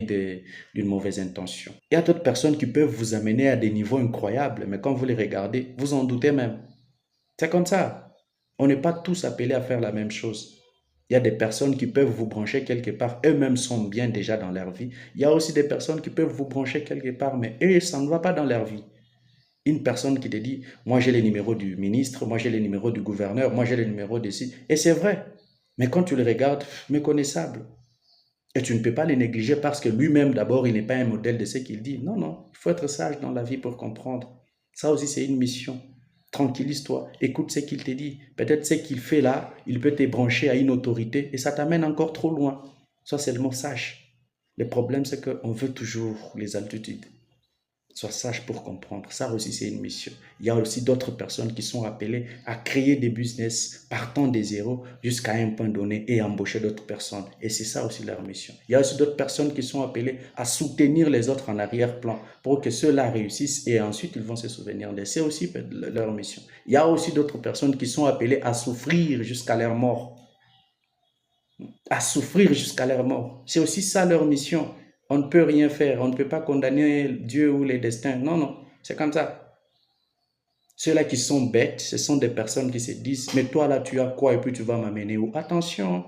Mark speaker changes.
Speaker 1: d'une mauvaise intention. Il y a d'autres personnes qui peuvent vous amener à des niveaux incroyables, mais quand vous les regardez, vous en doutez même. C'est comme ça. On n'est pas tous appelés à faire la même chose. Il y a des personnes qui peuvent vous brancher quelque part, eux-mêmes sont bien déjà dans leur vie. Il y a aussi des personnes qui peuvent vous brancher quelque part, mais eux, ça ne va pas dans leur vie. Une personne qui te dit, moi j'ai les numéros du ministre, moi j'ai les numéros du gouverneur, moi j'ai les numéros de ci. Et c'est vrai. Mais quand tu le regardes, méconnaissable. Et tu ne peux pas les négliger parce que lui-même, d'abord, il n'est pas un modèle de ce qu'il dit. Non, non, il faut être sage dans la vie pour comprendre. Ça aussi, c'est une mission. Tranquillise-toi, écoute ce qu'il te dit. Peut-être ce qu'il fait là, il peut te brancher à une autorité et ça t'amène encore trop loin. Sois seulement sage. Le problème, c'est qu'on veut toujours les altitudes. Sois sage pour comprendre. Ça aussi, c'est une mission. Il y a aussi d'autres personnes qui sont appelées à créer des business partant des zéros jusqu'à un point donné et embaucher d'autres personnes. Et c'est ça aussi leur mission. Il y a aussi d'autres personnes qui sont appelées à soutenir les autres en arrière-plan pour que ceux-là réussissent et ensuite ils vont se souvenir d'eux. C'est aussi leur mission. Il y a aussi d'autres personnes qui sont appelées à souffrir jusqu'à leur mort. À souffrir jusqu'à leur mort. C'est aussi ça leur mission. On ne peut rien faire, on ne peut pas condamner Dieu ou les destins. Non, non, c'est comme ça. Ceux-là qui sont bêtes, ce sont des personnes qui se disent, mais toi là, tu as quoi et puis tu vas m'amener où? Attention,